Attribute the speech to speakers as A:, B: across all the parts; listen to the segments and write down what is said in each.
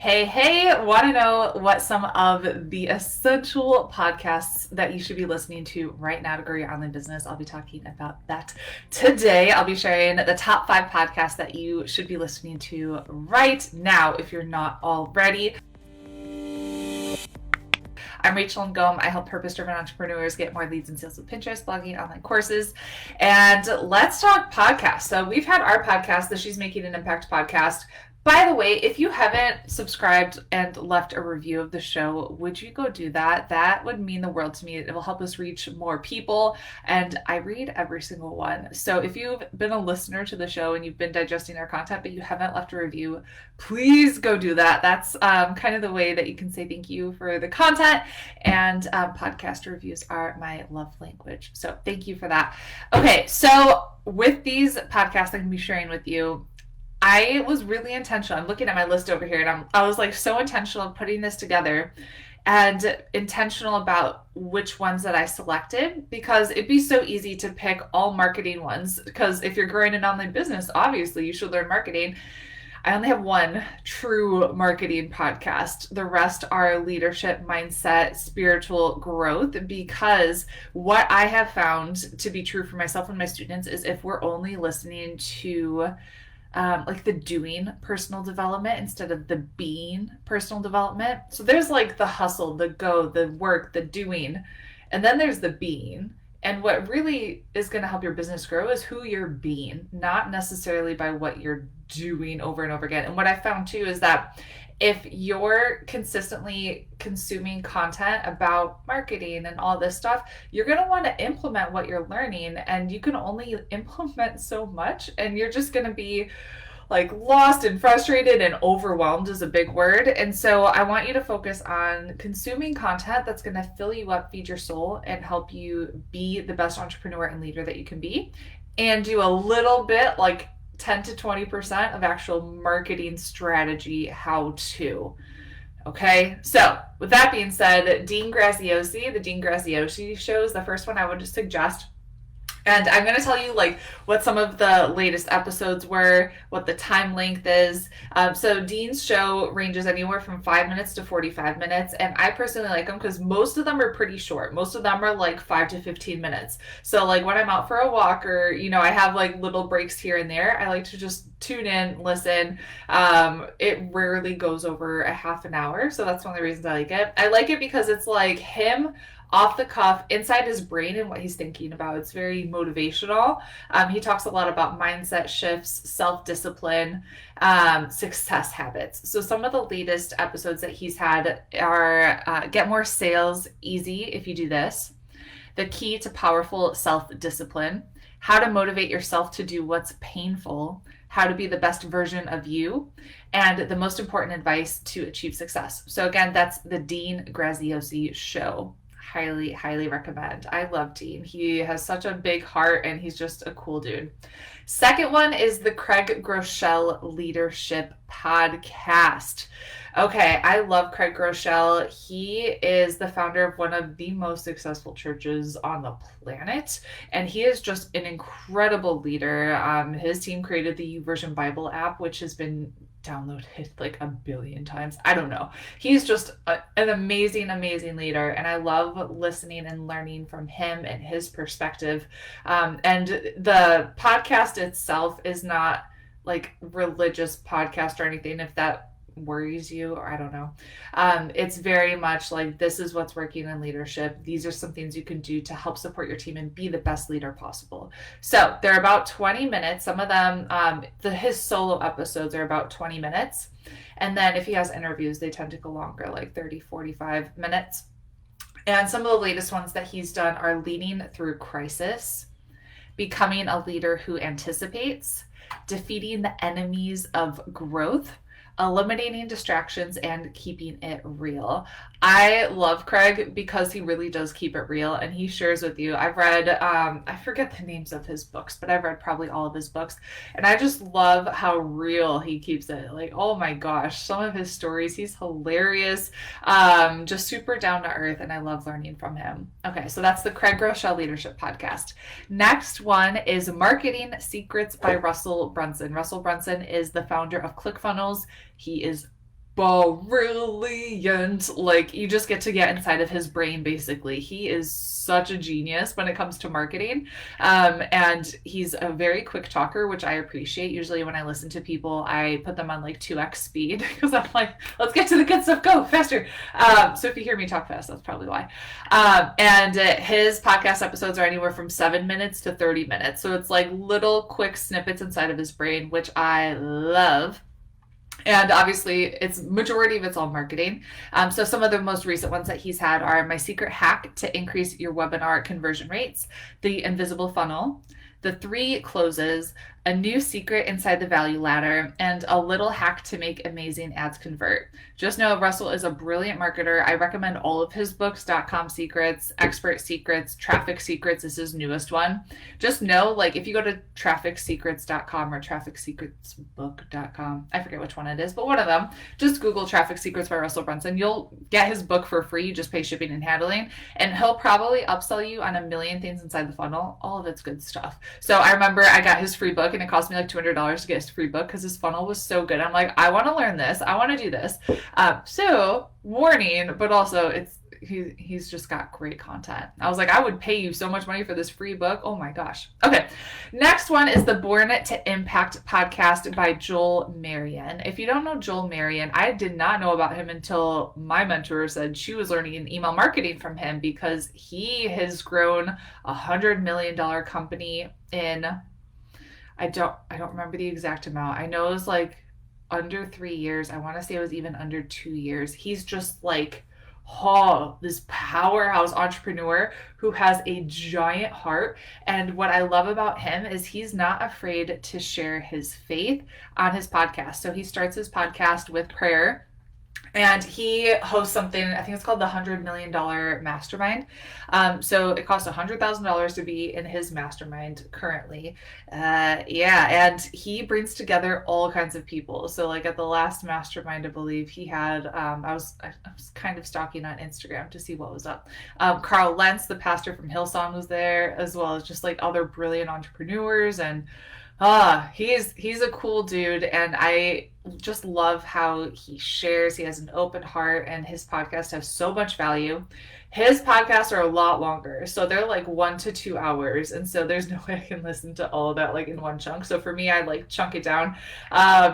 A: Hey, want to know what some of the essential podcasts that you should be listening to right now to grow your online business? I'll be talking about that today. I'll be sharing the top 5 podcasts that you should be listening to right now if you're not already. I'm Rachel Ngom. I help purpose-driven entrepreneurs get more leads and sales with Pinterest, blogging, online courses, and let's talk podcasts. So we've had our podcast, the She's Making an Impact podcast. By the way, if you haven't subscribed and left a review of the show, would you go do that? That would mean the world to me. It will help us reach more people, and I read every single one. So if you've been a listener to the show and you've been digesting our content, but you haven't left a review, please go do that. That's kind of the way that you can say thank you for the content, and podcast reviews are my love language. So thank you for that. Okay, so with these podcasts I'm going to be sharing with you, I was really intentional. I'm looking at my list over here, and I was like so intentional putting this together and intentional about which ones that I selected, because it'd be so easy to pick all marketing ones, because if you're growing an online business, obviously you should learn marketing. I only have one true marketing podcast. The rest are leadership, mindset, spiritual growth, because what I have found to be true for myself and my students is if we're only listening to like the doing personal development instead of the being personal development. So there's like the hustle, the go, the work, the doing, and then there's the being. And what really is going to help your business grow is who you're being, not necessarily by what you're doing over and over again. And what I found too is that if you're consistently consuming content about marketing and all this stuff, you're going to want to implement what you're learning, and you can only implement so much, and you're just going to be like lost and frustrated, and overwhelmed is a big word. And so I want you to focus on consuming content that's going to fill you up, feed your soul, and help you be the best entrepreneur and leader that you can be, and do a little bit, like 10 to 20% of actual marketing strategy how to. Okay, so with that being said, Dean Graziosi, the Dean Graziosi show is the first one I would suggest. And I'm going to tell you like what some of the latest episodes were, what the time length is. So Dean's show ranges anywhere from 5 minutes to 45 minutes. And I personally like them because most of them are pretty short. Most of them are like 5 to 15 minutes. So like when I'm out for a walk, or, I have like little breaks here and there, I like to just tune in, listen. It rarely goes over a half an hour. So that's one of the reasons I like it. I like it because it's like him off the cuff, inside his brain and what he's thinking about. It's very motivational. He talks a lot about mindset shifts, self-discipline, success habits. So some of the latest episodes that he's had are Get More Sales Easy If You Do This, The Key to Powerful Self-Discipline, How to Motivate Yourself to Do What's Painful, How to Be the Best Version of You, and The Most Important Advice to Achieve Success. So again, that's the Dean Graziosi show. Highly recommend. I love Dean. He has such a big heart, and he's just a cool dude. Second one is the Craig Groeschel Leadership Podcast. Okay, I love Craig Groeschel. He is the founder of one of the most successful churches on the planet, and he is just an incredible leader. His team created the YouVersion Bible app, which has been downloaded like 1 billion times. I don't know. He's just an amazing leader, and I love listening and learning from him and his perspective. And the podcast itself is not like religious podcast or anything, if that worries you, or I don't know. It's very much like, this is what's working in leadership. These are some things you can do to help support your team and be the best leader possible. So they're about 20 minutes. Some of them, his solo episodes are about 20 minutes. And then if he has interviews, they tend to go longer, like 30, 45 minutes. And some of the latest ones that he's done are Leading Through Crisis, Becoming a Leader Who Anticipates, Defeating the Enemies of Growth, Eliminating Distractions, and Keeping It Real. I love Craig because he really does keep it real, and he shares with you. I've read, I forget the names of his books, but I've read probably all of his books, and I just love how real he keeps it. Like, oh my gosh, some of his stories, he's hilarious, just super down to earth, and I love learning from him. Okay, so that's the Craig Groeschel Leadership Podcast. Next one is Marketing Secrets by Russell Brunson. Russell Brunson is the founder of ClickFunnels. He is brilliant. Like, you just get to get inside of his brain, basically. He is such a genius when it comes to marketing. And he's a very quick talker, which I appreciate. Usually when I listen to people, I put them on like 2x speed because I'm like, let's get to the good stuff, go faster. So if you hear me talk fast, that's probably why. And his podcast episodes are anywhere from 7 minutes to 30 minutes. So it's like little quick snippets inside of his brain, which I love. And obviously, it's majority of it's all marketing. So some of the most recent ones that he's had are My Secret Hack to Increase Your Webinar Conversion Rates, The Invisible Funnel, The 3 Closes, A New Secret Inside the Value Ladder, and A Little Hack to Make Amazing Ads Convert. Just know Russell is a brilliant marketer. I recommend all of his books, .com Secrets, Expert Secrets, Traffic Secrets is his newest one. Just know, like, if you go to trafficsecrets.com or trafficsecretsbook.com, I forget which one it is, but one of them, just Google Traffic Secrets by Russell Brunson. You'll get his book for free. You just pay shipping and handling, and he'll probably upsell you on a million things inside the funnel. All of it's good stuff. So I remember I got his free book, and it cost me like $200 to get his free book because his funnel was so good. I'm like, I want to learn this. I want to do this. So warning, but also he's just got great content. I was like, I would pay you so much money for this free book. Oh my gosh. Okay. Next one is the Born to Impact podcast by Joel Marion. If you don't know Joel Marion, I did not know about him until my mentor said she was learning email marketing from him, because he has grown $100 million company in, I don't remember the exact amount. I know it was like under 3 years. I want to say it was even under 2 years. He's just like, this powerhouse entrepreneur who has a giant heart. And what I love about him is he's not afraid to share his faith on his podcast. So he starts his podcast with prayer. And he hosts something, I think it's called the $100 Million Mastermind. So it costs $100,000 to be in his mastermind currently. And he brings together all kinds of people. So like at the last mastermind, I believe he had, I was kind of stalking on Instagram to see what was up. Carl Lentz, the pastor from Hillsong, was there, as well as just like other brilliant entrepreneurs. And he's a cool dude, and I just love how he shares. He has an open heart, and his podcasts have so much value. His podcasts are a lot longer, so they're like 1 to 2 hours, and so there's no way I can listen to all of that like in one chunk. So for me, I like chunk it down.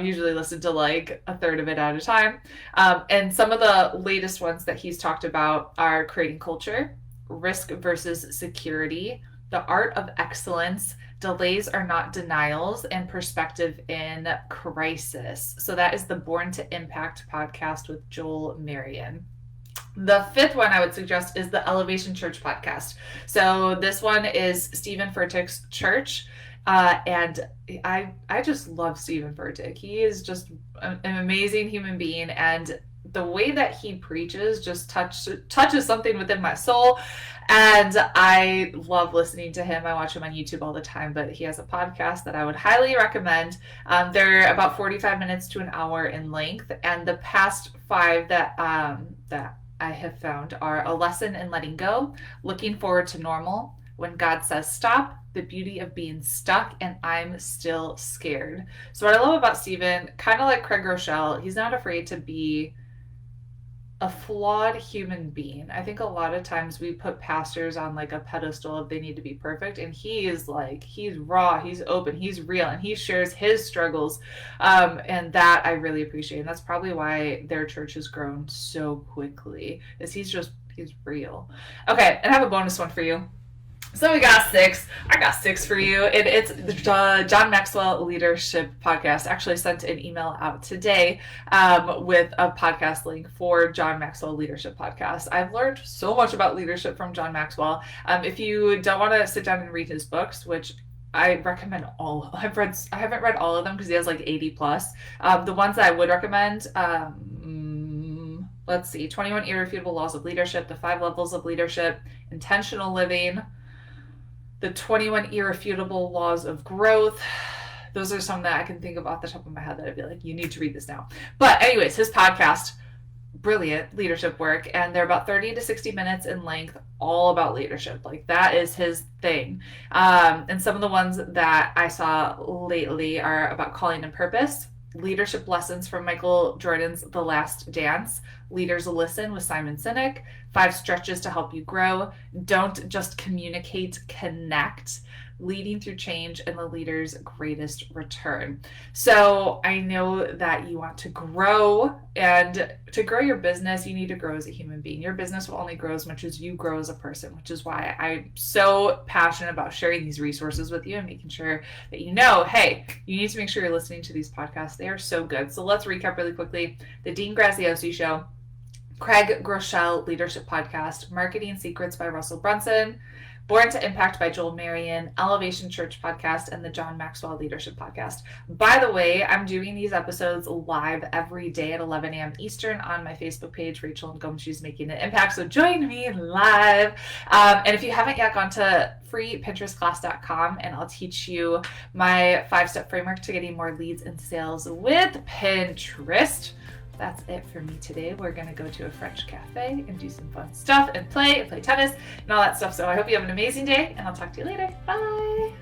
A: Usually listen to like a third of it at a time. And some of the latest ones that he's talked about are creating culture, risk versus security, the art of excellence, delays are not denials, and perspective in crisis. So that is the Born to Impact podcast with Joel Marion. The 5th one I would suggest is the Elevation Church podcast. So this one is Stephen Furtick's church. And I just love Stephen Furtick. He is just an amazing human being, and the way that he preaches just touches something within my soul. And I love listening to him. I watch him on YouTube all the time, but he has a podcast that I would highly recommend. They're about 45 minutes to an hour in length. And the past 5 that I have found are A Lesson in Letting Go, Looking Forward to Normal, When God Says Stop, The Beauty of Being Stuck, and I'm Still Scared. So what I love about Stephen, kind of like Craig Rochelle, he's not afraid to be a flawed human being. I think a lot of times we put pastors on like a pedestal if they need to be perfect, and he is like, he's raw, he's open, he's real, and he shares his struggles, and that I really appreciate. And that's probably why their church has grown so quickly, is he's real. Okay, and I have a bonus one for you. So we got 6. I got 6 for you. It's the John Maxwell Leadership Podcast. I actually sent an email out today with a podcast link for John Maxwell Leadership Podcast. I've learned so much about leadership from John Maxwell. If you don't want to sit down and read his books, which I recommend all. I haven't read all of them because he has like 80 plus. The ones that I would recommend, let's see, 21 Irrefutable Laws of Leadership, The 5 Levels of Leadership, Intentional Living, The 21 Irrefutable Laws of Growth. Those are some that I can think of off the top of my head that I'd be like, you need to read this now. But anyways, his podcast, brilliant leadership work, and they're about 30 to 60 minutes in length, all about leadership. Like, that is his thing. And some of the ones that I saw lately are about calling and purpose, Leadership Lessons from Michael Jordan's The Last Dance, Leaders Listen with Simon Sinek, 5 Stretches to Help You Grow, Don't Just Communicate, Connect, Leading Through Change, and The Leader's Greatest Return. So I know that you want to grow, and to grow your business, you need to grow as a human being. Your business will only grow as much as you grow as a person, which is why I'm so passionate about sharing these resources with you and making sure that you know, hey, you need to make sure you're listening to these podcasts. They are so good. So let's recap really quickly. The Dean Graziosi Show, Craig Groeschel Leadership Podcast, Marketing Secrets by Russell Brunson, Born to Impact by Joel Marion, Elevation Church Podcast, and the John Maxwell Leadership Podcast. By the way, I'm doing these episodes live every day at 11 a.m. Eastern on my Facebook page, Rachel and Ngom, She's Making an Impact. So join me live. And if you haven't yet gone to freepinterestclass.com, and I'll teach you my 5-step framework to getting more leads and sales with Pinterest. That's it for me today. We're going to go to a French cafe and do some fun stuff and play tennis and all that stuff. So I hope you have an amazing day, and I'll talk to you later. Bye.